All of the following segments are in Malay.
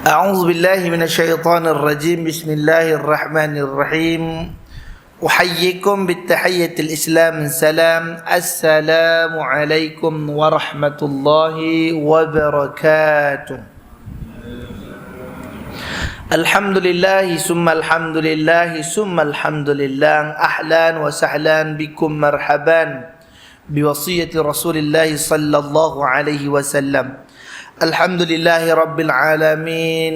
أعوذ بالله من الشيطان الرجيم. بسم الله الرحمن الرحيم. أحييكم بالتحية الإسلام السلام. السلام عليكم ورحمة الله وبركاته. الحمد لله ثم الحمد لله ثم الحمد لله. أهلا وسهلا بكم، مرحبا بوصية رسول الله صلى الله عليه وسلم. الحمد لله رب العالمين،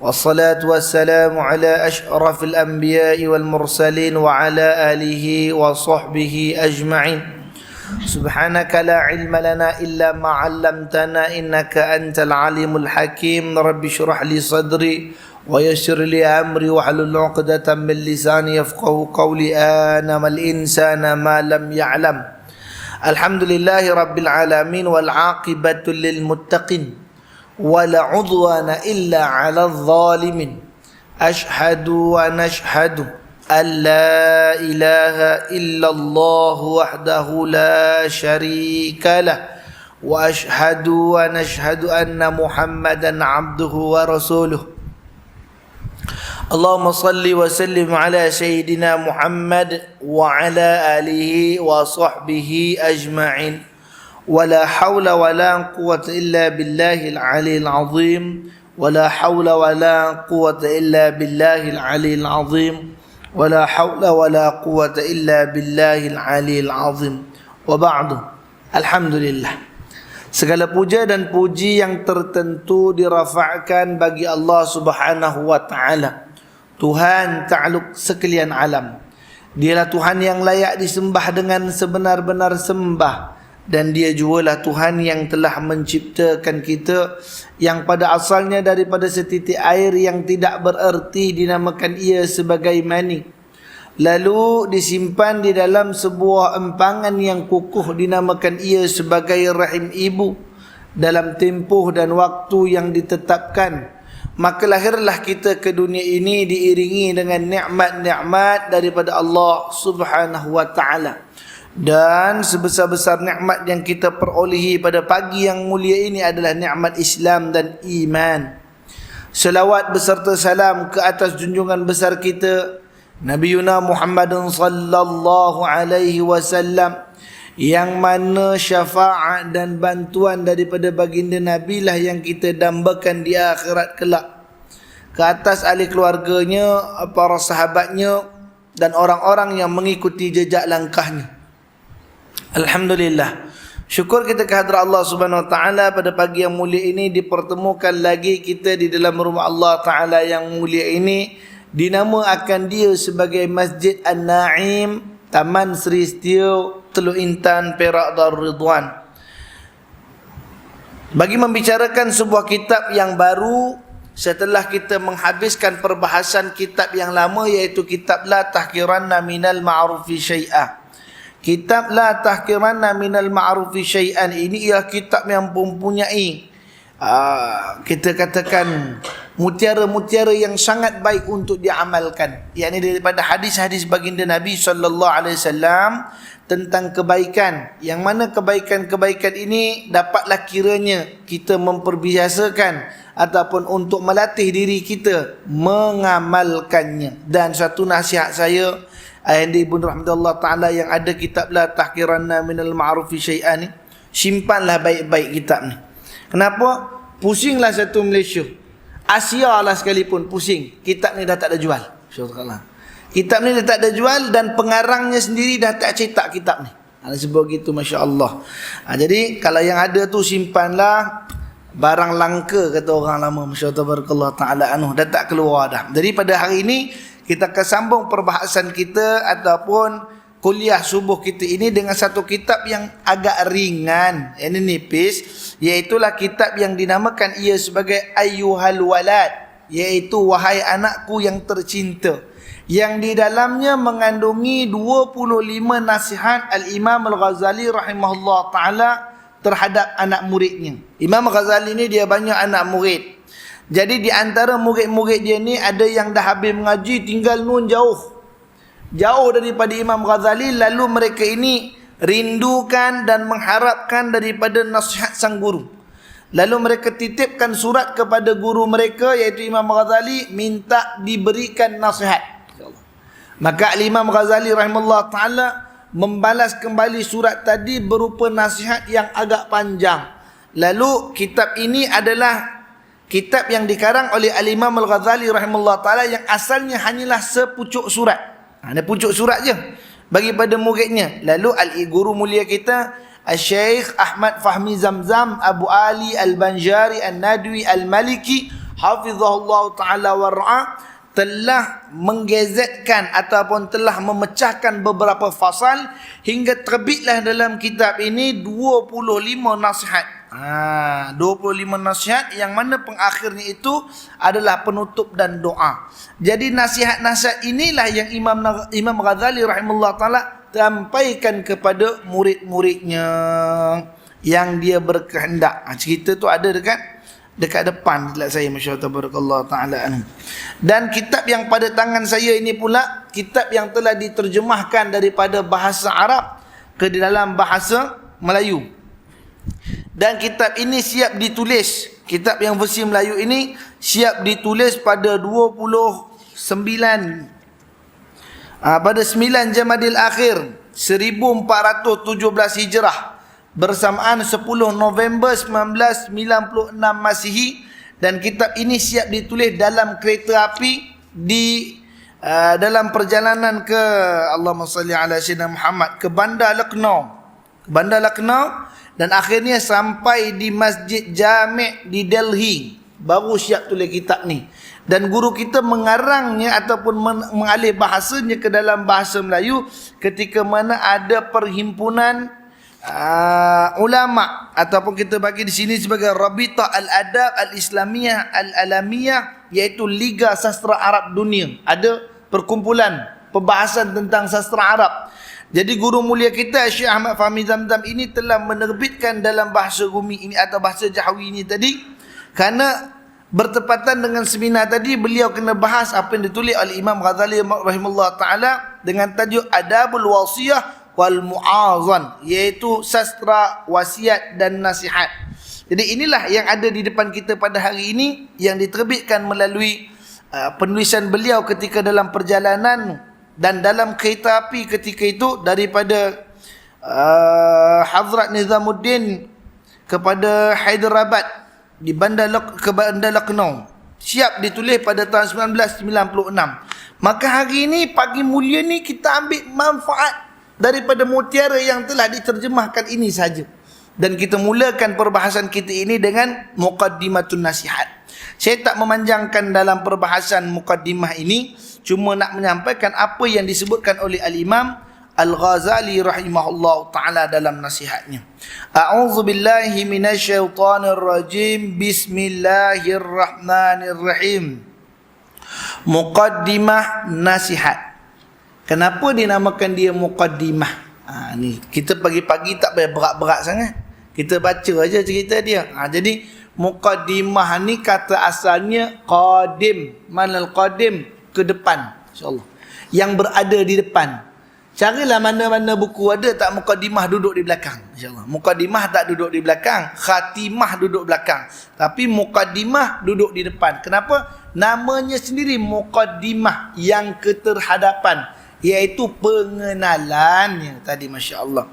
والصلاة والسلام على أشرف الأنبياء والمرسلين وعلى آله وصحبه أجمعين. سبحانك لا علم لنا إلا ما علمتنا إنك أنت العليم الحكيم. رب اشرح لي صدري ويسر لي أمري واحلل عقدة من لساني يفقهوا قولي. آنم الإنسان ما لم يعلم. Alhamdulillahi Rabbil Alamin, wal aqibatu lil muttaqin, wala udwana illa 'alal zalimin. Ashhadu wa nashhadu an la ilaha illallah wahdahu la syarika lah, wa ashhadu wa nashhadu anna Muhammadan 'abduhu wa rasuluh. Allahumma salli wa sallim ala Sayyidina Muhammad wa ala alihi wa sahbihi ajma'in. Wa la hawla wa la quwwata illa billahil aliyil azim. Wa la hawla wa la quwwata illa billahil aliyil azim. Wa la hawla wa la quwwata illa billahil aliyil azim. Wa ba'du. Alhamdulillah, segala puja dan puji yang tertentu dirafa'kan bagi Allah Subhanahu wa ta'ala, Tuhan Ta'aluk sekalian alam. Dialah Tuhan yang layak disembah dengan sebenar-benar sembah. Dan dia jugalah Tuhan yang telah menciptakan kita, yang pada asalnya daripada setitik air yang tidak bererti dinamakan ia sebagai mani, lalu disimpan di dalam sebuah empangan yang kukuh dinamakan ia sebagai rahim ibu dalam tempoh dan waktu yang ditetapkan. Maka lahirlah kita ke dunia ini diiringi dengan nikmat-nikmat daripada Allah Subhanahu wa ta'ala. Dan sebesar-besar nikmat yang kita perolehi pada pagi yang mulia ini adalah nikmat Islam dan iman. Selawat beserta salam ke atas junjungan besar kita Nabiyuna Muhammadun sallallahu alaihi wasallam, yang mana syafaat dan bantuan daripada baginda Nabi lah yang kita dambakan di akhirat kelak, ke atas ahli keluarganya, para sahabatnya dan orang-orang yang mengikuti jejak langkahnya. Alhamdulillah, syukur kita kehadrat Allah Subhanahu wa taala pada pagi yang mulia ini dipertemukan lagi kita di dalam rumah Allah taala yang mulia ini. Dinamakan dia sebagai Masjid An-Naim, Taman Seri Setio, Teluk Intan, Perak, Darul Ridwan, bagi membicarakan sebuah kitab yang baru setelah kita menghabiskan perbahasan kitab yang lama, iaitu kitab La Tahqiranna Minal Ma'rufi Syai'ah. Kitab La Tahqiranna Minal Ma'rufi Syai'an ini ialah kitab yang mempunyai kita katakan mutiara-mutiara yang sangat baik untuk diamalkan, yakni daripada hadis-hadis baginda Nabi sallallahu alaihi wasallam tentang kebaikan, yang mana kebaikan-kebaikan ini dapatlah kiranya kita memperbiasakan ataupun untuk melatih diri kita mengamalkannya. Dan satu nasihat saya, ayahanda ibunda rahmatullah taala, yang ada kitab La Tahqiranna Minal Ma'rufi Syai'an ni, simpanlah baik-baik kitab ni. Kenapa? Pusinglah satu Malaysia, Asia lah sekalipun pusing, kitab ni dah tak ada jual. Syukurlah, kitab ni dah tak ada jual, dan pengarangnya sendiri dah tak cetak kitab ni. Sebab gitu, Masya Allah. Jadi kalau yang ada tu simpanlah, barang langka kata orang lama. Masya Allah, tabarakallah ta'ala anhu, dah tak keluar dah. Jadi pada hari ini kita akan sambung perbahasan kita ataupun kuliah subuh kita ini dengan satu kitab yang agak ringan, ini nipis, iaitulah kitab yang dinamakan ia sebagai Ayyuhal Walad, iaitu wahai anakku yang tercinta, yang di dalamnya mengandungi 25 nasihat Al-Imam Al-Ghazali rahimahullah ta'ala terhadap anak muridnya. Imam Ghazali ni dia banyak anak murid. Jadi di antara murid-murid dia ni ada yang dah habis mengaji, tinggal nun jauh daripada Imam Ghazali, lalu mereka ini rindukan dan mengharapkan daripada nasihat sang guru. Lalu mereka titipkan surat kepada guru mereka iaitu Imam Ghazali minta diberikan nasihat. Maka Imam Ghazali rahimahullah ta'ala membalas kembali surat tadi berupa nasihat yang agak panjang. Lalu kitab ini adalah kitab yang dikarang oleh Al-Imam Al-Ghazali rahimahullah ta'ala yang asalnya hanyalah sepucuk surat. Ada pucuk surat je bagi pada muridnya. Lalu guru mulia kita Al-Syeikh Ahmad Fahmi Zamzam Abu Ali Al-Banjari Al-Nadwi Al-Maliki hafizahullah ta'ala war'a telah menggezetkan ataupun telah memecahkan beberapa fasal hingga terbitlah dalam kitab ini 25 nasihat. 25 nasihat yang mana pengakhirnya itu adalah penutup dan doa. Jadi nasihat-nasihat inilah yang Imam Ghazali rahimahullah ta'ala sampaikan kepada murid-muridnya yang dia berkehendak. Cerita tu ada dekat depan saya, masya-Allah tabarakallah taala. Dan kitab yang pada tangan saya ini pula kitab yang telah diterjemahkan daripada bahasa Arab ke dalam bahasa Melayu. Dan kitab ini siap ditulis, kitab yang versi Melayu ini siap ditulis pada 9 Jamadil Akhir 1417 Hijrah bersamaan 10 November 1996 Masihi, dan kitab ini siap ditulis dalam kereta api di dalam perjalanan ke Allahumma salli ala sayyidina Muhammad ke Bandar Lucknow dan akhirnya sampai di Masjid Jami' di Delhi baru siap tulis kitab ni. Dan guru kita mengarangnya ataupun mengalih bahasanya ke dalam bahasa Melayu ketika mana ada perhimpunan ulama ataupun kita bagi di sini sebagai Rabitah Al-Adab Al-Islamiyah Al-Alamiyah, iaitu Liga Sastra Arab Dunia. Ada perkumpulan pembahasan tentang sastra Arab. Jadi guru mulia kita Syekh Ahmad Fahmi Zamzam ini telah menerbitkan dalam bahasa Rumi ini atau bahasa Jahawi ini tadi, kerana bertepatan dengan seminar tadi beliau kena bahas apa yang ditulis oleh Imam Ghazali rahimahullah taala dengan tajuk Adabul Wasiyah wal Mu'azan, iaitu sastra wasiat dan nasihat. Jadi inilah yang ada di depan kita pada hari ini yang diterbitkan melalui penulisan beliau ketika dalam perjalanan dan dalam kereta api ketika itu daripada Hazrat Nizamuddin kepada Hyderabad di Bandar Lucknow, siap ditulis pada tahun 1996. Maka hari ini pagi mulia ni kita ambil manfaat daripada mutiara yang telah diterjemahkan ini saja, dan kita mulakan perbahasan kita ini dengan Muqaddimatun Nasihat. Saya tak memanjangkan dalam perbahasan muqaddimah ini, cuma nak menyampaikan apa yang disebutkan oleh Al-Imam Al-Ghazali rahimahullah ta'ala dalam nasihatnya. A'udzu billahi minasyaitonir rajim. Bismillahirrahmanirrahim. Muqaddimah nasihat. Kenapa dinamakan dia muqaddimah? Ni kita pagi-pagi tak payah berat-berat sangat. Kita baca aja cerita dia. Jadi muqaddimah ni kata asalnya qadim. Manal qadim? Ke depan, insya-Allah. Yang berada di depan. Carilah mana-mana buku ada tak muqaddimah duduk di belakang, insya-Allah. Muqaddimah tak duduk di belakang, khatimah duduk belakang, tapi muqaddimah duduk di depan. Kenapa? Namanya sendiri muqaddimah, yang keterhadapan, iaitu pengenalannya tadi, masya-Allah.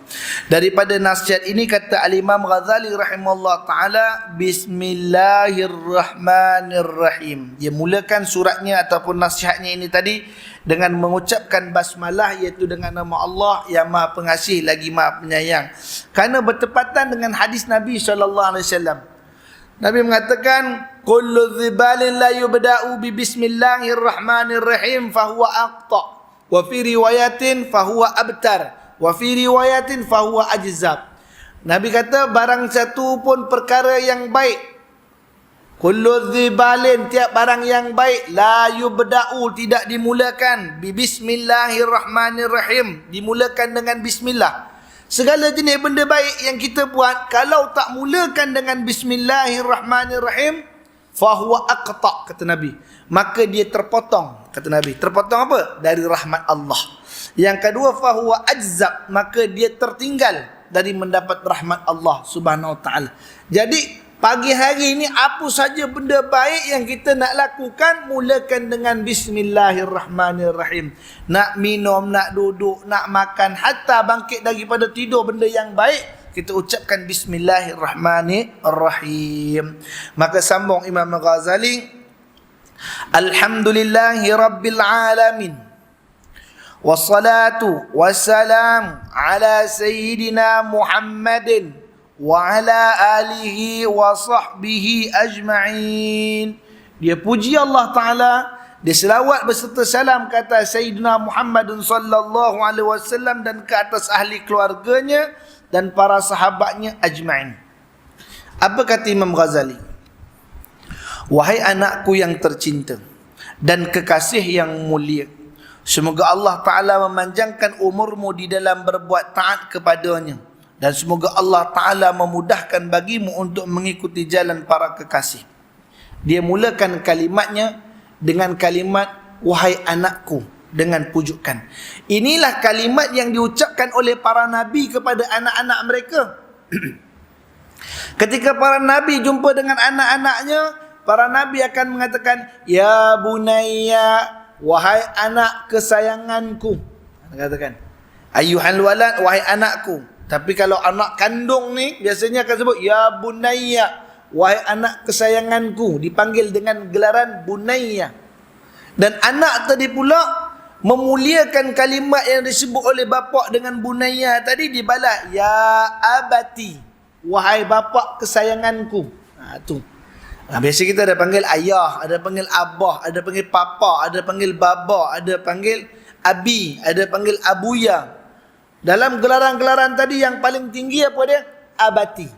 Daripada nasihat ini kata Al-Imam Ghazali rahimahullah taala, bismillahirrahmanirrahim. Dia mulakan suratnya ataupun nasihatnya ini tadi dengan mengucapkan basmalah, iaitu dengan nama Allah yang Maha Pengasih lagi Maha Penyayang. Kerana bertepatan dengan hadis Nabi sallallahu alaihi wasallam. Nabi mengatakan, kullu dhibalin la yubda'u bi bismillahirrahmanirrahim fahuwa aqta. Wa fi riwayatin fahuwa abtar, wa fi riwayatin fahuwa ajzab. Nabi kata barang satu pun perkara yang baik, kullu dhibalin, tiap barang yang baik, la yubda'u, tidak dimulakan, bi bismillahirrahmanirrahim, dimulakan dengan bismillah. Segala jenis benda baik yang kita buat, kalau tak mulakan dengan bismillahirrahmanirrahim, fahuwa aqta, kata Nabi, maka dia terpotong, kata Nabi. Terpotong apa? Dari rahmat Allah. Yang kedua, fahuwa ajzab, maka dia tertinggal dari mendapat rahmat Allah Subhanahu wa taala. Jadi Pagi hari ni apa saja benda baik yang kita nak lakukan, mulakan dengan Bismillahirrahmanirrahim. Nak minum, nak duduk, nak makan, hatta bangkit daripada tidur benda yang baik, kita ucapkan Bismillahirrahmanirrahim. Maka sambung Imam Ghazali, Alhamdulillahi Rabbil Alamin, wassalatu wassalam ala Sayyidina Muhammadin wa ala alihi wa sahbihi ajma'in. Dia puji Allah Ta'ala, dia selawat berserta salam ke atas Sayyidina Muhammadun sallallahu alaihi wasallam dan ke atas ahli keluarganya dan para sahabatnya ajma'in. Apa kata Imam Ghazali? Wahai anakku yang tercinta dan kekasih yang mulia, semoga Allah Ta'ala memanjangkan umurmu di dalam berbuat taat kepadanya, dan semoga Allah Ta'ala memudahkan bagimu untuk mengikuti jalan para kekasih. Dia mulakan kalimatnya dengan kalimat wahai anakku dengan pujukan. Inilah kalimat yang diucapkan oleh para nabi kepada anak-anak mereka. Ketika para nabi jumpa dengan anak-anaknya, para nabi akan mengatakan, ya bunayya, wahai anak kesayanganku. Katakan, ayuhal walad, wahai anakku. Tapi kalau anak kandung ni biasanya akan sebut ya bunayya, wahai anak kesayanganku, dipanggil dengan gelaran bunayya. Dan anak tadi pula memuliakan kalimat yang disebut oleh bapa dengan bunayya tadi, dibalas ya abati, wahai bapa kesayanganku. Tu. Biasa kita ada panggil ayah, ada panggil abah, ada panggil papa, ada panggil baba, ada panggil abi, ada panggil abuya. Dalam gelaran-gelaran tadi yang paling tinggi apa dia? Abati.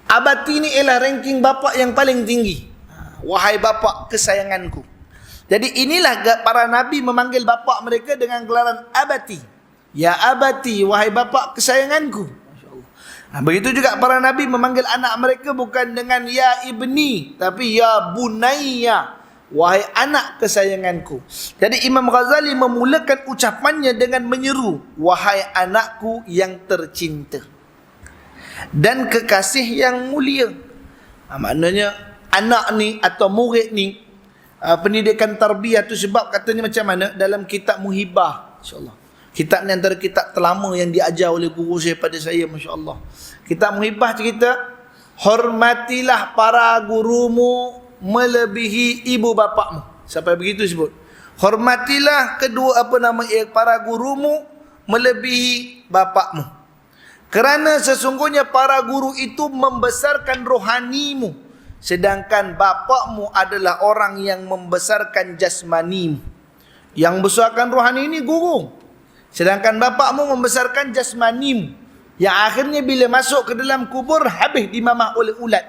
Abati ni ialah ranking bapa yang paling tinggi. Wahai bapa kesayanganku. Jadi inilah para nabi memanggil bapa mereka dengan gelaran abati. Ya abati, wahai bapa kesayanganku. Begitu juga para nabi memanggil anak mereka bukan dengan ya ibni, tapi ya bunayya, wahai anak kesayanganku. Jadi Imam Ghazali memulakan ucapannya dengan menyeru, wahai anakku yang tercinta dan kekasih yang mulia. Maknanya anak ni atau murid ni, pendidikan tarbiyah tu sebab katanya macam mana dalam kitab Muhibah, insya-Allah. Kitab ni antara kitab terlama yang diajar oleh guru saya pada saya, masya-Allah. Kitab Muhibah cerita, hormatilah para gurumu melebihi ibu bapakmu. Sampai begitu sebut. Hormatilah para gurumu melebihi bapakmu. Kerana sesungguhnya para guru itu membesarkan rohanimu, sedangkan bapakmu adalah orang yang membesarkan jasmanimu. Yang besarkan rohani ini guru. Sedangkan bapakmu membesarkan jasmanimu, yang akhirnya bila masuk ke dalam kubur habis dimamah oleh ulat.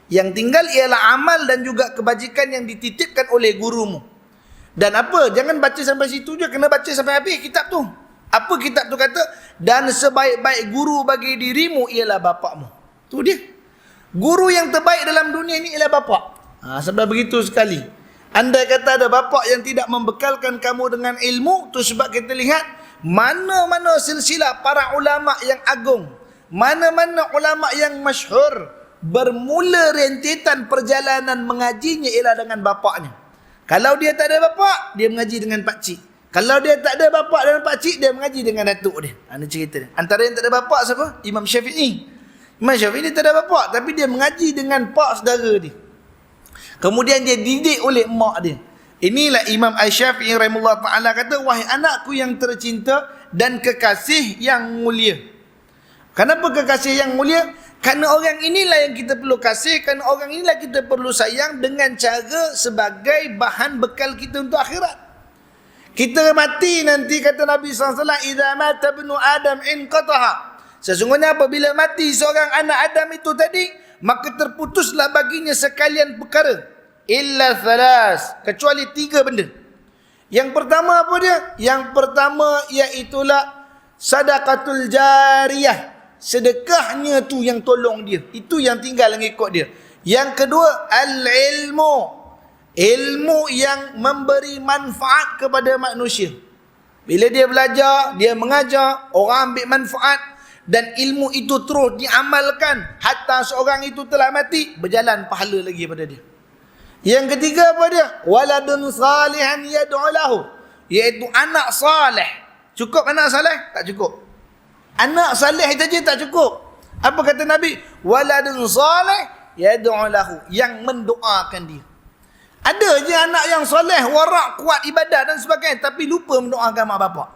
Yang tinggal ialah amal dan juga kebajikan yang dititipkan oleh gurumu. Dan apa? Jangan baca sampai situ je, kena baca sampai habis kitab tu. Apa kitab tu kata? Dan sebaik-baik guru bagi dirimu ialah bapakmu. Tu dia. Guru yang terbaik dalam dunia ini ialah bapak. Sebab begitu sekali. Andai kata ada bapak yang tidak membekalkan kamu dengan ilmu, tu sebab kita lihat mana-mana silsilah para ulama yang agung, mana-mana ulama yang masyhur, bermula rentetan perjalanan mengajinya ialah dengan bapaknya. Kalau dia tak ada bapak, dia mengaji dengan pakcik. Kalau dia tak ada bapak dan pakcik, dia mengaji dengan datuk dia. Ini cerita dia. Antara yang tak ada bapak siapa? Imam Syafi'i. Imam Syafi'i ni tak ada bapak, tapi dia mengaji dengan pak saudara dia. Kemudian dia didik oleh mak dia. Inilah Imam Asy-Syafi'i rahimahullah ta'ala kata, wahai anakku yang tercinta dan kekasih yang mulia. Kenapa kekasih yang mulia? Kerana orang inilah yang kita perlu kasih, kerana orang inilah kita perlu sayang dengan cara sebagai bahan bekal kita untuk akhirat. Kita mati nanti, kata Nabi SAW, idza mata ibnu Adam inqataha. Sesungguhnya apabila mati seorang anak Adam itu tadi, maka terputuslah baginya sekalian perkara. Illa thalas, kecuali 3 benda. Yang pertama apa dia? Yang pertama iaitulah sadaqatul jariyah. Sedekahnya tu yang tolong dia. Itu yang tinggal mengikut dia. Yang kedua, al-ilmu. Ilmu yang memberi manfaat kepada manusia. Bila dia belajar, dia mengajar, orang ambil manfaat. dan ilmu itu terus diamalkan hatta seorang itu telah mati, berjalan pahala lagi pada dia. Yang ketiga apa dia? Waladun salihan yad'u lahu, iaitu anak saleh. Cukup anak saleh? Tak cukup. Anak saleh saja tak cukup. Apa kata Nabi? Waladun saleh yad'u lahu, yang mendoakan dia. Ada je anak yang soleh, warak, kuat ibadah dan sebagainya, tapi lupa mendoakan mak bapak.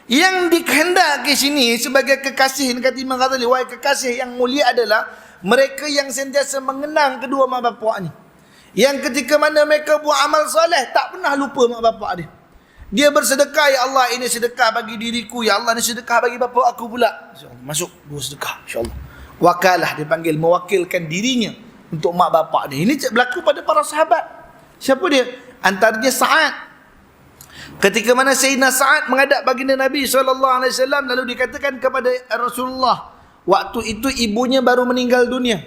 Yang dikehendaki sini sebagai kekasih, kata Imam Ghazali, wahai kekasih yang mulia adalah mereka yang sentiasa mengenang kedua mak bapak ni. Yang ketika mana mereka buat amal soleh, tak pernah lupa mak bapak dia. Dia bersedekah, ya Allah ini sedekah bagi diriku, ya Allah ini sedekah bagi bapak aku pula. InsyaAllah, masuk dua sedekah, insyaAllah. Wakalah, dipanggil mewakilkan dirinya untuk mak bapak dia. Ini berlaku pada para sahabat. Siapa dia? Antaranya Sa'ad. Ketika mana Sayyidina Sa'ad menghadap baginda Nabi SAW, lalu dikatakan kepada Rasulullah, waktu itu ibunya baru meninggal dunia.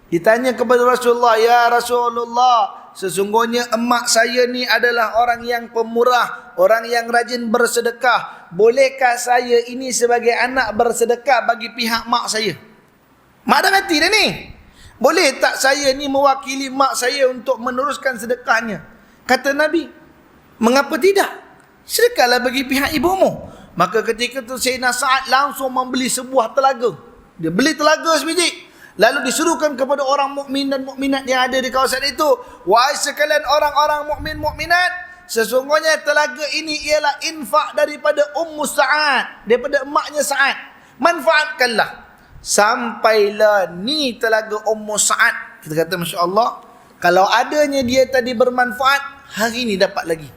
Ditanya kepada Rasulullah, ya Rasulullah, sesungguhnya emak saya ni adalah orang yang pemurah, orang yang rajin bersedekah. Bolehkah saya ini sebagai anak bersedekah bagi pihak mak saya? Mak dah mati dah ni. Boleh tak saya ni mewakili mak saya untuk meneruskan sedekahnya? Kata Nabi, mengapa tidak? Sedekahlah bagi pihak ibumu. Maka ketika itu Sayyidina Sa'ad langsung membeli sebuah telaga. Dia beli telaga sebiji. Lalu disuruhkan kepada orang mukmin dan mukminat yang ada di kawasan itu, wahai sekalian orang-orang mukmin mukminat, sesungguhnya telaga ini ialah infak daripada Ummu Sa'ad, daripada emaknya Sa'ad. Manfaatkanlah. Sampailah ni telaga Ummu Sa'ad. Kita kata Masya Allah, kalau adanya dia tadi bermanfaat, hari ni dapat lagi.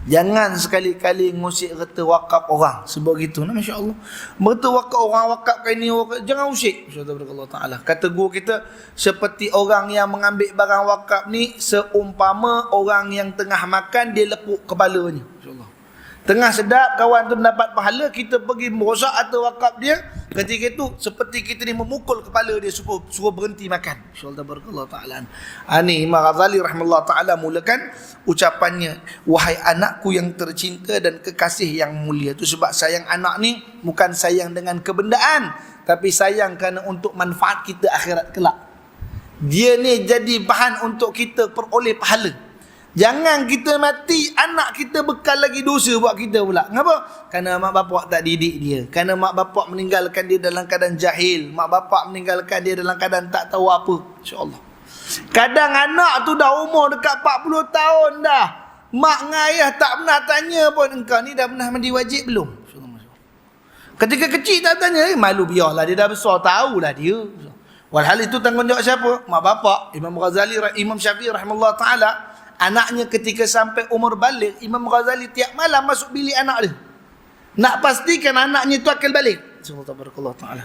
Jangan sekali-kali ngusik harta wakaf orang. Sebab gitu, Masya Allah. Harta wakaf orang, wakafkan ini, wakaf. Jangan usik. Masya Allah. Kata guru kita, seperti orang yang mengambil barang wakaf ni, seumpama orang yang tengah makan, dia lepuk kepalanya. Masya Allah. Tengah sedap, kawan tu mendapat pahala, kita pergi merosak harta wakaf dia. Ketika itu, seperti kita ni memukul kepala dia, suruh berhenti makan. InsyaAllah ta'ala. Ini Imam Ghazali rahimahullah ta'ala mulakan ucapannya, wahai anakku yang tercinta dan kekasih yang mulia. Itu sebab sayang anak ni bukan sayang dengan kebendaan, tapi sayang kerana untuk manfaat kita akhirat kelak. Dia ni jadi bahan untuk kita peroleh pahala. Jangan kita mati, anak kita bekal lagi dosa buat kita pula. Kenapa? Kerana mak bapak tak didik dia. Kerana mak bapak meninggalkan dia dalam keadaan jahil. Mak bapak meninggalkan dia dalam keadaan tak tahu apa. InsyaAllah. Kadang anak tu dah umur dekat 40 tahun dah. Mak dengan ayah tak pernah tanya pun, engkau ni dah pernah mandi wajib belum? Ketika kecil tak tanya, malu biarlah, dia dah besar, tahulah dia. Walhal itu tanggungjawab siapa? Mak bapak. Imam Ghazali, Imam Syafi'i rahimahullah ta'ala, anaknya ketika sampai umur balik, Imam Ghazali tiap malam masuk bilik anak dia. Nak pastikan anaknya itu akal balik.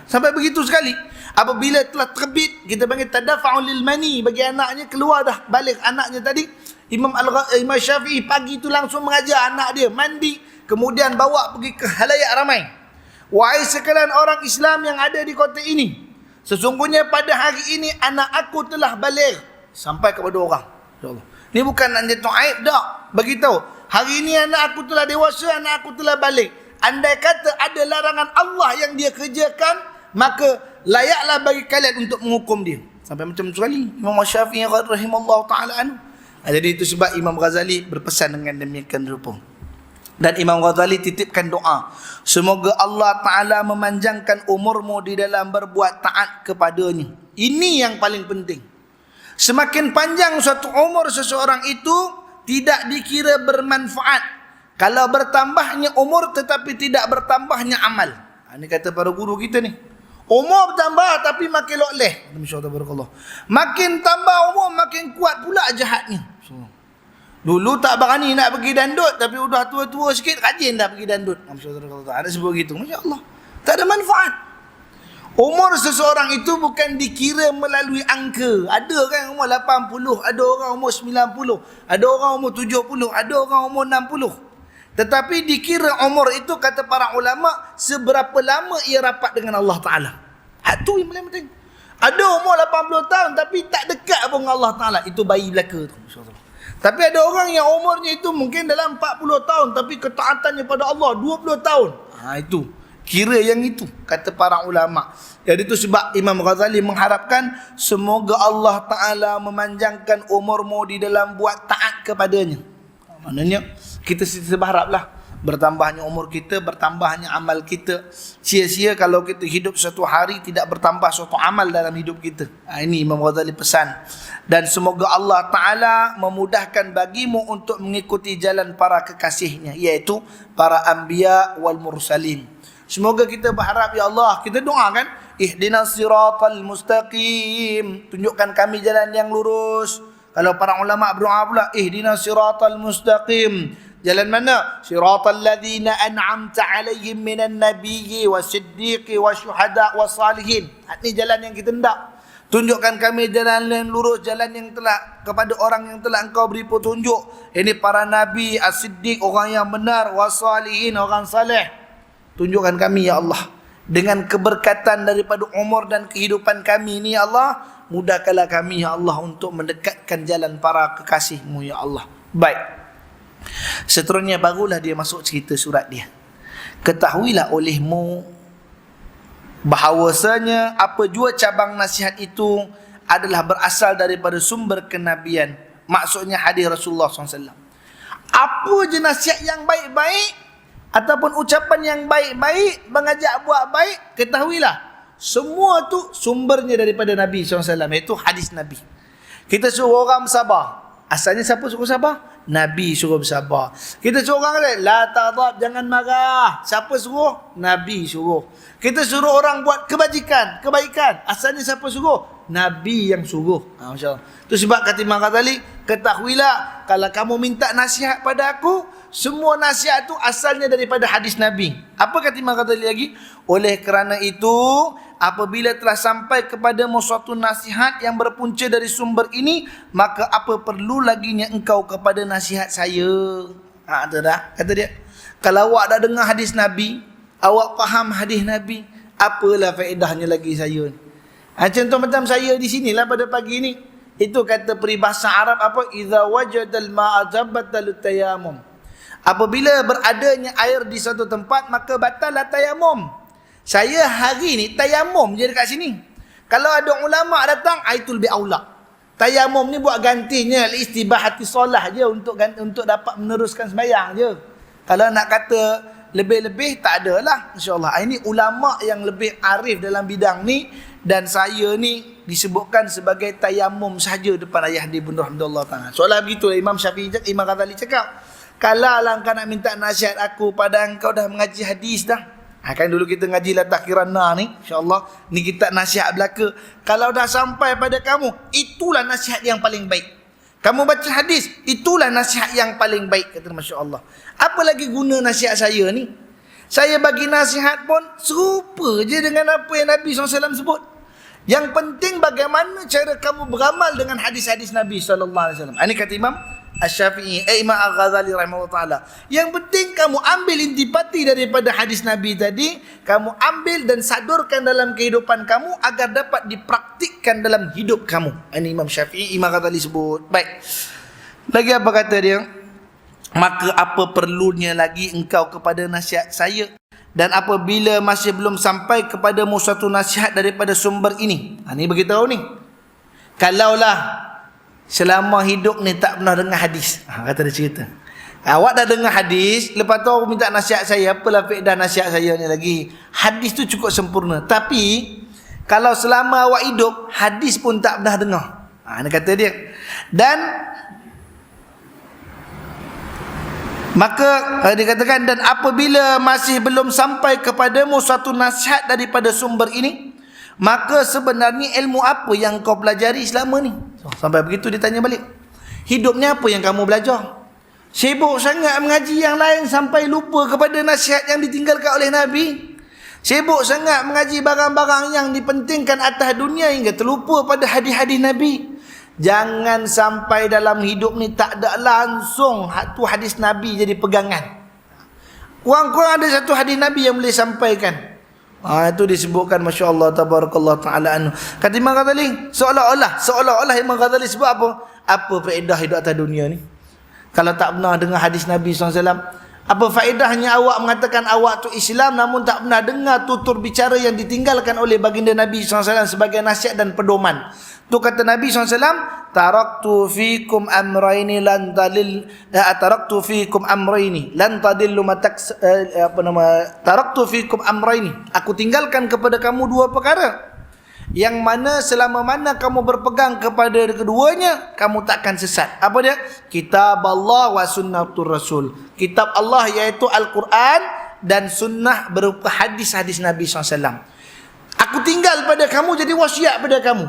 Sampai begitu sekali. Apabila telah terbit, kita panggil tadafa'ul lil mani, bagi anaknya keluar dah balik anaknya tadi. Imam Syafi'i pagi itu langsung mengajar anak dia mandi, kemudian bawa pergi ke halayak ramai. Wahai sekalian orang Islam yang ada di kota ini, sesungguhnya pada hari ini anak aku telah balik. Sampai kepada orang. InsyaAllah. Ini bukan nak jatuh aib tak. Beritahu, hari ini anak aku telah dewasa, anak aku telah balik. Andai kata ada larangan Allah yang dia kerjakan, maka layaklah bagi kalian untuk menghukum dia. Sampai macam sekali Imam Syafi'i rahimahullah ta'ala anhu. Jadi itu sebab Imam Ghazali berpesan dengan demikian rupa. Dan Imam Ghazali titipkan doa, semoga Allah Ta'ala memanjangkan umurmu di dalam berbuat taat kepadanya. Ini yang paling penting. Semakin panjang suatu umur seseorang itu tidak dikira bermanfaat kalau bertambahnya umur tetapi tidak bertambahnya amal. Ini kata para guru kita ni. Umur bertambah tapi makin loleh. Makin tambah umur makin kuat pula jahatnya. Dulu tak berani nak pergi dandut, tapi udah tua-tua sikit rajin dah pergi dandut. Ada sebut gitu. Masya Allah. Tak ada manfaat. Umur seseorang itu bukan dikira melalui angka. Ada orang umur 80, ada orang umur 90, ada orang umur 70, ada orang umur 60. Tetapi dikira umur itu, kata para ulama, seberapa lama ia rapat dengan Allah Ta'ala. Itu yang paling penting. Ada umur 80 tahun tapi tak dekat pun dengan Allah Ta'ala. Itu bayi belaka tu. Tapi ada orang yang umurnya itu mungkin dalam 40 tahun tapi ketaatannya pada Allah 20 tahun. Itu Kira yang itu, kata para ulama. Jadi itu sebab Imam Ghazali mengharapkan semoga Allah Ta'ala memanjangkan umurmu di dalam buat taat kepadanya. Maknanya kita berharaplah bertambahnya umur kita, bertambahnya amal kita. Sia-sia kalau kita hidup satu hari tidak bertambah suatu amal dalam hidup kita. Ini Imam Ghazali pesan. Dan semoga Allah Ta'ala memudahkan bagimu untuk mengikuti jalan para kekasihnya, iaitu para anbiya wal mursalin. Semoga kita berharap, ya Allah, kita doakan, ihdinas siratal mustaqim, tunjukkan kami jalan yang lurus. Kalau para ulama berdoa pula, ihdinas siratal mustaqim, jalan mana? Siratal ladzina an'amta alaihim minan nabiyyi wasiddiqi wasyuhada wassalihin. Ini jalan yang kita hendak. Tunjukkan kami jalan yang lurus, jalan yang telah kepada orang yang telah engkau beri petunjuk. Ini para nabi, as-siddiq, orang yang benar, wassalihin, orang saleh. Tunjukkan kami, ya Allah, dengan keberkatan daripada umur dan kehidupan kami ini, ya Allah, mudahkanlah kami, ya Allah, untuk mendekatkan jalan para kekasih-Mu, ya Allah. Baik. Seterusnya barulah dia masuk cerita surat dia. Ketahuilah olehmu bahawasanya apa jua cabang nasihat itu adalah berasal daripada sumber kenabian. Maksudnya hadis Rasulullah SAW. Apa je nasihat yang baik-baik ataupun ucapan yang baik-baik, mengajak buat baik, ketahuilah semua tu sumbernya daripada Nabi SAW, iaitu hadis Nabi. Kita suruh orang bersabar, asalnya siapa suruh sabar? Nabi suruh bersabar. Kita suruh orang kata, la taghdab, jangan marah, siapa suruh? Nabi suruh. Kita suruh orang buat kebaikan, asalnya siapa suruh? Nabi yang suruh. Masya Allah. Itu sebab kata Imam Ghazali, ketahuilah kalau kamu minta nasihat pada aku, semua nasihat itu asalnya daripada hadis Nabi. Apa kata Imam Ghazali lagi? Oleh kerana itu, apabila telah sampai kepadamu suatu nasihat yang berpunca dari sumber ini, maka apa perlu laginya engkau kepada nasihat saya? Kata dia, kalau awak dah dengar hadis Nabi, awak faham hadis Nabi, apalah faedahnya lagi saya? Contoh macam saya di sinilah pada pagi ni. Itu kata peribahasa Arab apa? Idza wajadal ma'a zabbatal tayammum. Apabila beradanya air di satu tempat, maka batallah tayamum. Saya hari ni tayamum je dekat sini. Kalau ada ulama datang, itu lebih aula. Tayamum ni buat gantinya istibahati solah je, untuk dapat meneruskan sembahyang je. Kalau nak kata lebih-lebih, tak adalah, insya-Allah. Ini ulama yang lebih arif dalam bidang ni, dan saya ni disebutkan sebagai tayamum saja depan ayah dia Ibn Rahmatullah Ta'ala. Soalan begitu Imam Syafi'i, Imam Ghazali cakap, kalau engkau nak minta nasihat aku pada engkau dah mengaji hadis dah. Kan dulu kita ngaji Latah Kirana ni, insya-Allah, ni kitab nasihat belaka. Kalau dah sampai pada kamu, itulah nasihat yang paling baik. Kamu baca hadis, itulah nasihat yang paling baik, kata masya-Allah. Apa lagi guna nasihat saya ni? Saya bagi nasihat pun serupa je dengan apa yang Nabi SAW sebut. Yang penting bagaimana cara kamu beramal dengan hadis-hadis Nabi SAW. Ini kata Imam Asy-Syafi'i, Imam Al-Ghazali rahimahullah ta'ala. Yang penting kamu ambil intipati daripada hadis Nabi tadi, kamu ambil dan sadurkan dalam kehidupan kamu agar dapat dipraktikkan dalam hidup kamu. Ini Imam Syafi'i, Imam Ghazali sebut. Baik. Lagi apa kata dia? Maka apa perlunya lagi engkau kepada nasihat saya? Dan apabila masih belum sampai kepadamu suatu nasihat daripada sumber ini. Ini beritahu ni. Kalaulah selama hidup ni tak pernah dengar hadis. Kata dia cerita. Awak dah dengar hadis, lepas tu aku minta nasihat saya, apalah faedah nasihat saya ni lagi? Hadis tu cukup sempurna. Tapi kalau selama awak hidup, hadis pun tak pernah dengar. Ini kata dia. Dan maka dikatakan, dan apabila masih belum sampai kepadamu suatu nasihat daripada sumber ini, maka sebenarnya ilmu apa yang kau pelajari selama ni? Sampai begitu dia tanya balik. Hidupnya apa yang kamu belajar? Sibuk sangat mengaji yang lain sampai lupa kepada nasihat yang ditinggalkan oleh Nabi. Sibuk sangat mengaji barang-barang yang dipentingkan atas dunia hingga terlupa pada hadis-hadis Nabi. Jangan sampai dalam hidup ni tak ada langsung satu hadis Nabi jadi pegangan. Kurang-kurang ada satu hadis Nabi yang boleh sampaikan. Itu disebutkan masya-Allah tabarakallah taala anhu. Kata Imam Ghazali, seolah-olah Imam Ghazali sebut apa? Apa faedah hidup atas dunia ni? Kalau tak pernah dengar hadis Nabi SAW, Apa faedahnya awak mengatakan awak tu Islam namun tak pernah dengar tutur bicara yang ditinggalkan oleh baginda Nabi SAW sebagai nasihat dan pedoman. Tu kata Nabi SAW, taraktu fikum amraini lan tadil taraktu fikum amraini lan tadillu taraktu fikum amraini. Aku tinggalkan kepada kamu dua perkara yang mana selama mana kamu berpegang kepada keduanya, kamu takkan sesat. Apa dia? Kitab Allah wa sunnatur Rasul. Kitab Allah iaitu Al-Quran dan sunnah berupa hadis-hadis Nabi SAW. Aku tinggal pada kamu, jadi wasiat pada kamu.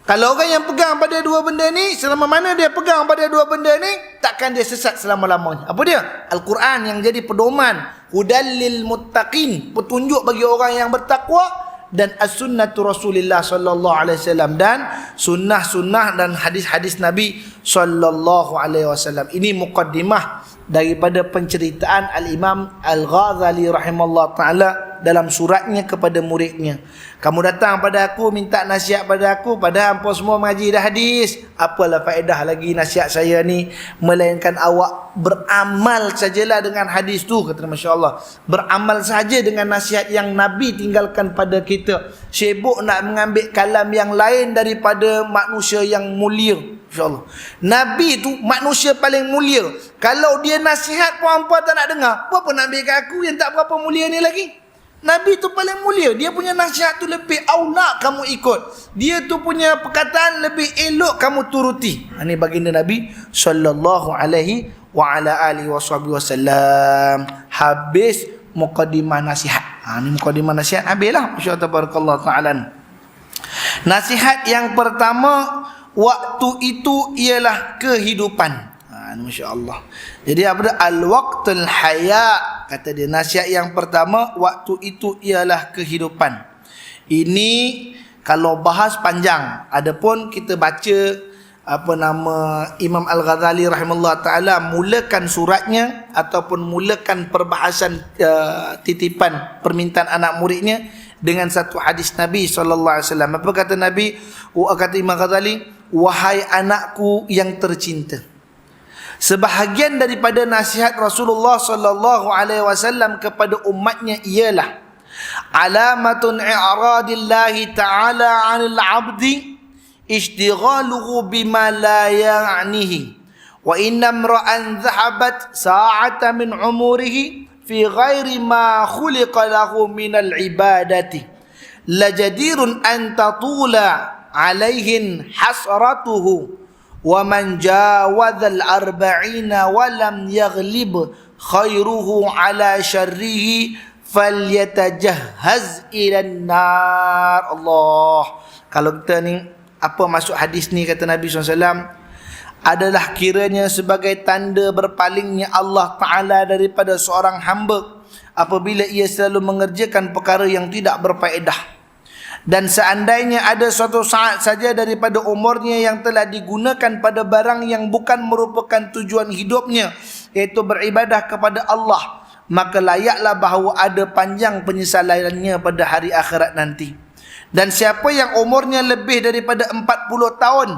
Kalau orang yang pegang pada dua benda ni, selama mana dia pegang pada dua benda ni, takkan dia sesat selama-lamanya. Apa dia? Al-Quran yang jadi pedoman, hudal lil muttaqin, petunjuk bagi orang yang bertakwa, dan as-sunnatu Rasulullah sallallahu alaihi wasallam, dan sunnah-sunnah dan hadis-hadis Nabi sallallahu alaihi wasallam. Ini muqaddimah daripada penceritaan Al-Imam Al-Ghazali rahimahullah taala dalam suratnya kepada muridnya. Kamu datang pada aku minta nasihat pada aku, padahal hangpa semua mengaji dah hadis. Apalah faedah lagi nasihat saya ni, melainkan awak beramal sajalah dengan hadis tu, kata masya-Allah. Beramal saja dengan nasihat yang Nabi tinggalkan pada kita. Sibuk nak mengambil kalam yang lain daripada manusia yang mulia. InsyaAllah Nabi tu manusia paling mulia. Kalau dia nasihat pun hangpa tak nak dengar, apa nak ambil kat aku yang tak berapa mulia ni lagi? Nabi tu paling mulia. Dia punya nasihat tu lebih aunak kamu ikut. Dia tu punya perkataan lebih elok kamu turuti. Ini baginda Nabi sallallahu alaihi wa ala alihi wasallam. Habis muqaddimah nasihat. Ini muqaddimah nasihat habislah. Masya-Allah tabarakallah taala. Nasihat yang pertama, waktu itu ialah kehidupan. Masya-Allah. Jadi apa dia? Al-waqtul haya. Kata dia nasihat yang pertama, waktu itu ialah kehidupan. Ini kalau bahas panjang. Adapun kita baca Imam Al-Ghazali rahimahullah taala mulakan suratnya ataupun mulakan perbahasan titipan permintaan anak muridnya dengan satu hadis Nabi sallallahu alaihi wasallam. Apa kata Nabi? Kata Imam Ghazali, wahai anakku yang tercinta, sebahagian daripada nasihat Rasulullah sallallahu alaihi wasallam kepada umatnya ialah alamatun i'radillahi ta'ala 'anil 'abdi ishtighaluhu bima la ya'nihi wa inna imra'an dhahabat sa'atan min umurihi fi ghairi ma khuliqa lahu min al-ibadati lajadirun an tatula 'alaihin hasratuhu wa man jawazal arba'ina wa lam yaghlib khairuhu ala syarrihi falyatajahhaz ilan nar. Allah. Kalau kita ni apa maksud hadis ni, kata Nabi SAW, adalah kiranya sebagai tanda berpalingnya Allah Ta'ala daripada seorang hamba apabila ia selalu mengerjakan perkara yang tidak berfaedah. Dan seandainya ada suatu saat saja daripada umurnya yang telah digunakan pada barang yang bukan merupakan tujuan hidupnya, iaitu beribadah kepada Allah, maka layaklah bahawa ada panjang penyesalannya pada hari akhirat nanti. Dan siapa yang umurnya lebih daripada 40 tahun,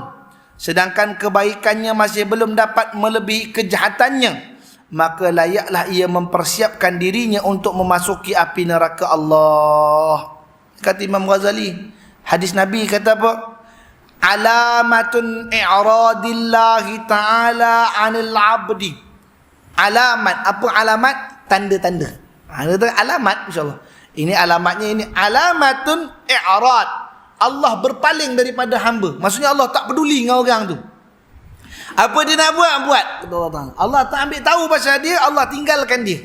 sedangkan kebaikannya masih belum dapat melebihi kejahatannya, maka layaklah ia mempersiapkan dirinya untuk memasuki api neraka Allah. Kata Imam Ghazali, hadis Nabi kata apa? Alamatun i'radillahi ta'ala 'anil 'abdi. Alamat, apa alamat? Tanda-tanda. Alamat, insya-Allah. Ini alamatnya, ini alamatun i'rad. Allah berpaling daripada hamba. Maksudnya Allah tak peduli dengan orang tu. Apa dia nak buat, buat. Allah tak ambil tahu pasal dia, Allah tinggalkan dia.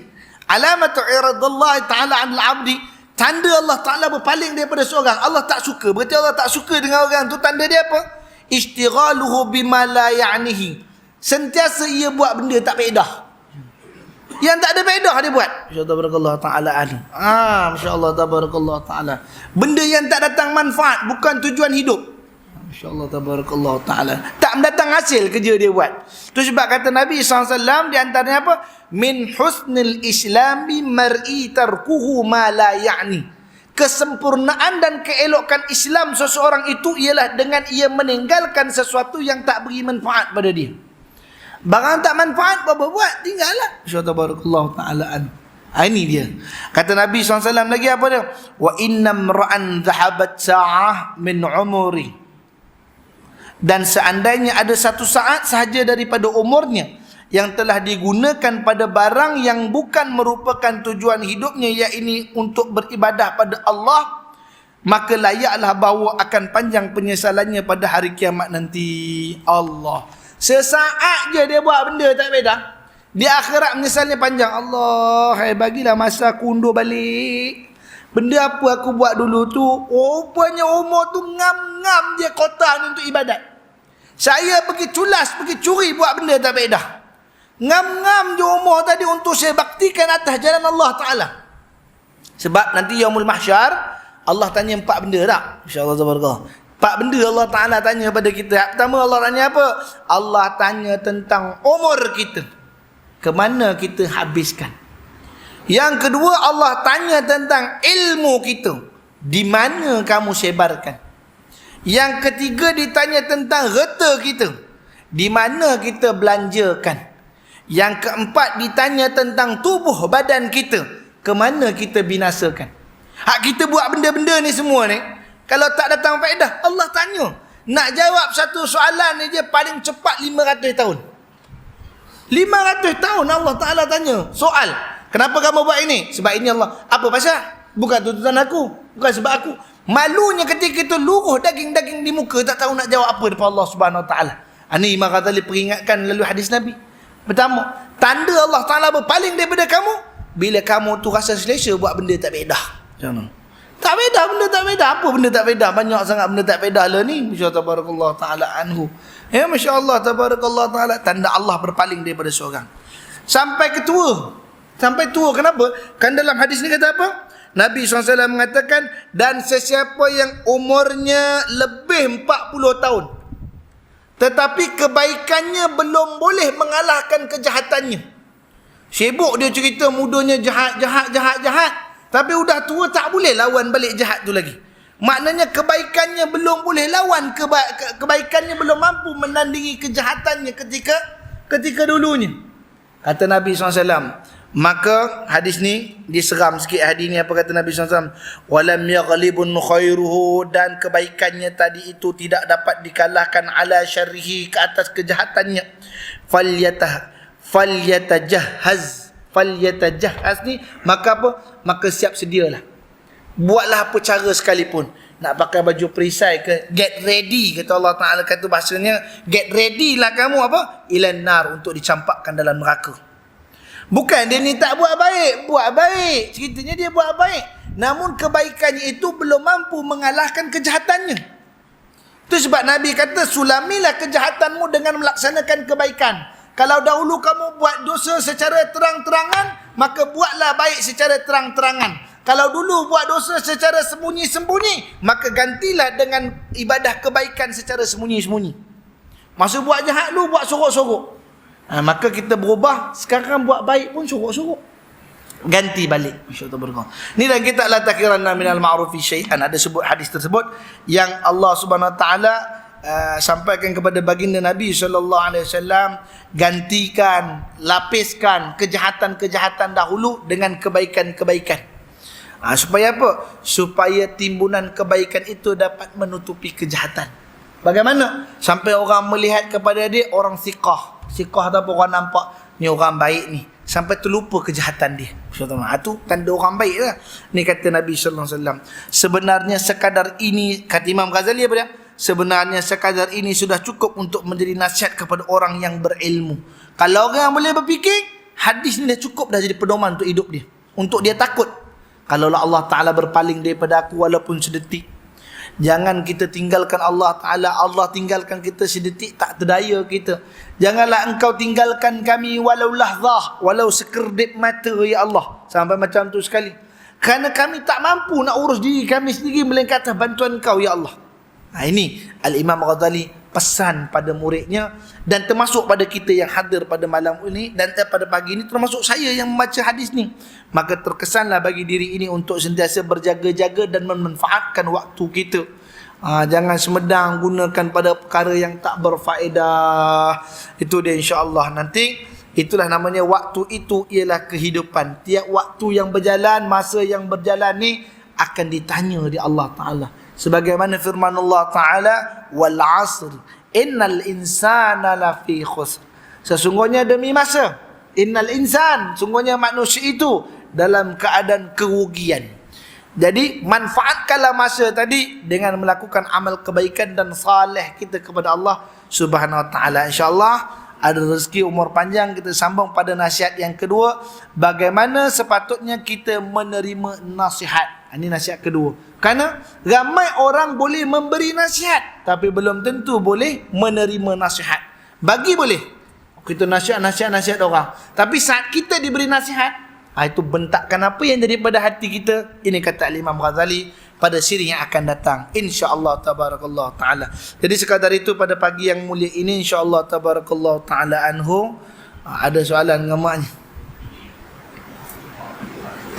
Alamatun i'radillahi ta'ala 'anil 'abdi. Tanda Allah Ta'ala berpaling daripada seorang. Allah tak suka. Berarti Allah tak suka dengan orang tu. Tanda dia apa? Ishtighaluhu bima la ya'nihi. Sentiasa ia buat benda tak faedah. Yang tak ada faedah dia buat. Masya-Allah tabarakallah ta'ala. Masya-Allah tabarakallah ta'ala. Benda yang tak datang manfaat, bukan tujuan hidup. Masya-Allah tabarakallah ta'ala. Tak mendatang hasil kerja dia buat. Itu sebab kata Nabi SAW, di antaranya apa? Min husnil islami mar'i tarkuhu ma la ya'ni. Kesempurnaan dan keelokan Islam seseorang itu ialah dengan ia meninggalkan sesuatu yang tak beri manfaat pada dia. Barang tak manfaat, apa buat? Tinggallah. InsyaAllah barakallahu ta'alaan. Ini dia. Kata Nabi SAW lagi apa dia? Wa innam ra'an zahabat sa'ah min umuri. Dan seandainya ada satu saat sahaja daripada umurnya yang telah digunakan pada barang yang bukan merupakan tujuan hidupnya, iaitu untuk beribadah pada Allah, maka layaklah bahawa akan panjang penyesalannya pada hari kiamat nanti. Allah. Sesaat je dia buat benda tak beda. Di akhirat menyesalnya panjang. Allah, hai bagilah masa aku undur balik. Benda apa aku buat dulu tu? Rupanya umur tu ngam-ngam dia kotak untuk ibadat. Saya pergi culas, pergi curi buat benda tak beda. Ngam-ngam je umur tadi untuk saya baktikan atas jalan Allah Ta'ala. Sebab nanti Yaumul Mahsyar, Allah tanya 4 benda tak? InsyaAllah tabarakallah. 4 benda Allah Ta'ala tanya pada kita. Pertama Allah tanya apa? Allah tanya tentang umur kita. Kemana kita habiskan. Yang kedua Allah tanya tentang ilmu kita. Di mana kamu sebarkan. Yang ketiga ditanya tentang harta kita. Di mana kita belanjakan. Yang keempat ditanya tentang tubuh badan kita. Kemana kita binasakan. Hak kita buat benda-benda ni semua ni, kalau tak datang faedah, Allah tanya. Nak jawab satu soalan ni je paling cepat 500 tahun. 500 tahun Allah Ta'ala tanya soal. Kenapa kamu buat ini? Sebab ini Allah. Apa pasal? Bukan tuntutan aku. Bukan sebab aku. Malunya ketika itu luruh daging-daging di muka, tak tahu nak jawab apa depan Allah Subhanahu Wa Ta'ala. Ini Imam Ghazali peringatkan lalu hadis Nabi. Pertama, tanda Allah Ta'ala berpaling daripada kamu bila kamu tu rasa selesa buat benda tak bedah. Jangan. Tak beda, benda tak beda. Apa benda tak beda? Banyak sangat benda tak beda lah ni. Masya Allah tabarakallah ta'ala anhu. Ya Masya Allah tabarakallah ta'ala. Tanda Allah berpaling daripada seorang. Sampai ke tua. Sampai tua. Kenapa? Kan dalam hadis ni kata apa? Nabi SAW mengatakan, dan sesiapa yang umurnya lebih 40 tahun, tetapi kebaikannya belum boleh mengalahkan kejahatannya. Sibuk dia cerita mudanya jahat. Tapi udah tua tak boleh lawan balik jahat tu lagi. Maknanya kebaikannya belum boleh lawan kebaikannya, belum mampu menandingi kejahatannya ketika dulunya. Kata Nabi SAW. Maka hadis ni diseram sikit. Hadis ni apa kata Nabi SAW? Walam yaghlibun khairuhu, dan kebaikannya tadi itu tidak dapat dikalahkan ala syarrihi, ke atas kejahatannya. Falyatajahhaz ni, maka apa? Maka siap sedialah. Buatlah apa cara sekalipun. Nak pakai baju perisai ke, get ready, kata Allah Ta'ala, kata bahasanya, get ready lah kamu apa? Ilan nar, untuk dicampakkan dalam neraka. Bukan dia ni tak buat baik. Buat baik. Ceritanya dia buat baik. Namun kebaikannya itu belum mampu mengalahkan kejahatannya. Itu sebab Nabi kata, sulamilah kejahatanmu dengan melaksanakan kebaikan. Kalau dahulu kamu buat dosa secara terang-terangan, maka buatlah baik secara terang-terangan. Kalau dulu buat dosa secara sembunyi-sembunyi, maka gantilah dengan ibadah kebaikan secara sembunyi-sembunyi. Masa buat jahat lu, buat sorok-sorok. Maka kita berubah, sekarang buat baik pun sorok-sorok. Ganti balik. InsyaAllah. Ni dalam kitab La Takiranna Minal Ma'rufi Syai'an, ada sebut hadis tersebut yang Allah Subhanahu Wa Ta'ala sampaikan kepada baginda Nabi SAW, gantikan, lapiskan kejahatan-kejahatan dahulu dengan kebaikan-kebaikan. Supaya apa? Supaya timbunan kebaikan itu dapat menutupi kejahatan. Bagaimana? Sampai orang melihat kepada dia orang siqah. Siqah tu apa? Orang nampak ni orang baik ni, sampai terlupa kejahatan dia. Itu tanda orang baik lah. Ni kata Nabi SAW. Sebenarnya sekadar ini, kata Imam Ghazali apa dia? Sebenarnya sekadar ini sudah cukup untuk menjadi nasihat kepada orang yang berilmu. Kalau orang boleh berfikir, hadis ni dah cukup, dah jadi pedoman untuk hidup dia. Untuk dia takut. Kalaulah Allah Ta'ala berpaling daripada aku walaupun sedetik. Jangan kita tinggalkan Allah Ta'ala. Allah tinggalkan kita sedetik, tak terdaya kita. Janganlah engkau tinggalkan kami walau lahzah, walau sekerdip mata, ya Allah. Sampai macam tu sekali. Kerana kami tak mampu nak urus diri kami sendiri melainkan atas bantuan kau, ya Allah. Ini Al-Imam Ghazali pesan pada muridnya, dan termasuk pada kita yang hadir pada malam ini dan pada pagi ini, termasuk saya yang membaca hadis ni. Maka terkesanlah bagi diri ini untuk sentiasa berjaga-jaga dan memanfaatkan waktu kita. Jangan semedang gunakan pada perkara yang tak berfaedah. Itu dia insya-Allah nanti. Itulah namanya waktu itu ialah kehidupan. Tiap waktu yang berjalan, masa yang berjalan ni akan ditanya di Allah Ta'ala. Sebagaimana firman Allah Ta'ala, wal asr innal insana lafi khusr. Sesungguhnya demi masa, innal insan, sungguhnya manusia itu dalam keadaan kerugian. Jadi manfaatkanlah masa tadi dengan melakukan amal kebaikan dan saleh kita kepada Allah Subhanahu Wa Taala. InsyaAllah ada rezeki umur panjang, kita sambung pada nasihat yang kedua, bagaimana sepatutnya kita menerima nasihat. Ini nasihat kedua. Kerana ramai orang boleh memberi nasihat tapi belum tentu boleh menerima nasihat. Bagi boleh kita nasihat orang, tapi saat kita diberi nasihat, itu bentakkan apa yang daripada hati kita. Ini kata Imam Ghazali pada siri yang akan datang, insya-Allah tabarakallah taala. Jadi sekadar itu pada pagi yang mulia ini, insya-Allah tabarakallah taala anhu. Ada soalan dengan maknya?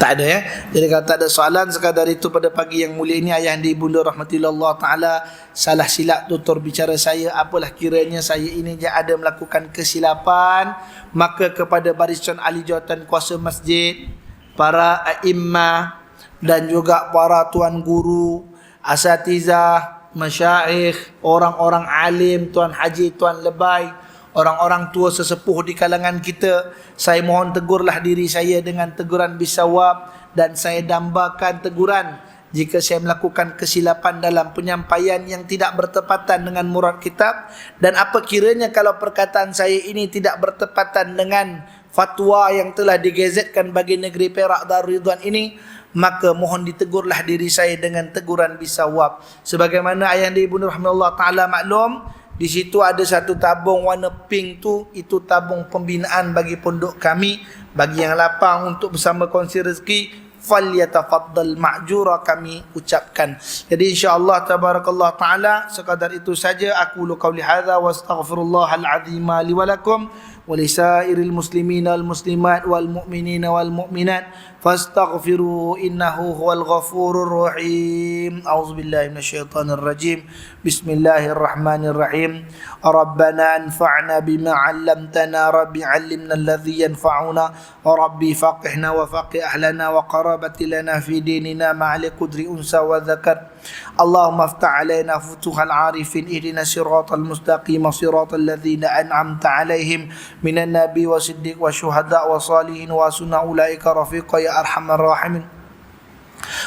Tak ada ya. Jadi kalau tak ada soalan, sekadar itu pada pagi yang mulia ini, ayah anda ibunda rahmatillah taala, salah silap tutur bicara saya, apalah kiranya saya ini je ada melakukan kesilapan, maka kepada barisan ahli jawatan kuasa masjid, para a'immah dan juga para tuan guru, asatizah, masyaikh, orang-orang alim, tuan haji, tuan lebay, orang-orang tua sesepuh di kalangan kita, saya mohon tegurlah diri saya dengan teguran bisawab, dan saya dambakan teguran jika saya melakukan kesilapan dalam penyampaian yang tidak bertepatan dengan murad kitab, dan apa kiranya kalau perkataan saya ini tidak bertepatan dengan fatwa yang telah digazetkan bagi negeri Perak Darul Ridwan ini, maka mohon ditegurlah diri saya dengan teguran bisawab. Sebagaimana ayah anda ibunda rahmatullah taala maklum, di situ ada satu tabung warna pink tu, itu tabung pembinaan bagi pondok kami. Bagi yang lapang untuk bersama kongsi rezeki, falyatafaddal ma'jura, kami ucapkan. Jadi insya-Allah tabarakallah taala, sekadar itu saja. Aku qauli hadza wa astaghfirullahal azim li wa lakum wa lisairil muslimina wal muslimat wal mu'minina wal mu'minat fastaghfiru innahu huwal ghafurur rahim. A'udzubillahi minasyaitonir rajim. Bismillahirrahmanirrahim. Rabbana anfa'na bima 'allamtana, rabbi 'allimna alladhi yanfa'una, rabbi faqihna wa faqih ahlana wa qarabati lana fi dinina ma'al qudri unsa wa dzakar. Allahumma aftah 'alaina futuhal 'arifin, ihdina siratal mustaqim, siratal ladzina an'amta 'alaihim minan nabi wa siddiq wa syuhada wa salihin wa sunna ulaika rafiqa ya arhamar rahimin.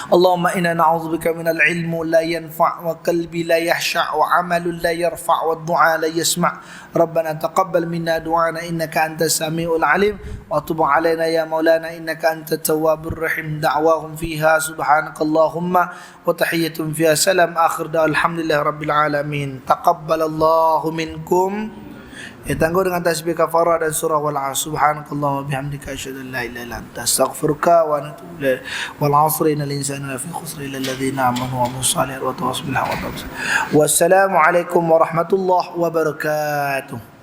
Allahumma inna na'udzubika minal ilmi la yanfa' wa qalbi la yahsha' wa 'amalun la yarfa' wa du'a la yasma'. Rabbana taqabbal minna du'ana innaka antas samiul 'alim wa tub 'alaina ya maulana innaka antat tawwabur rahim. Da'wahum fiha subhanakallahumma wa tahiyyatuhum fiha salam. Akhir da alhamdulillah rabbil alamin. Taqabbalallahu minkum. Tangguh dengan tasbih kafarah dan surah wal 'asr. Subhanakallah wa bihamdika asyhadu an la ilaha illa anta astaghfiruka wa atubu ilaik. Wal 'asri innal insana lafi khusr illa alladhina amanu wa amilus salihati wa tawassaw bil haqqi wa tawassaw. Wassalamu alaikum warahmatullahi wabarakatuh.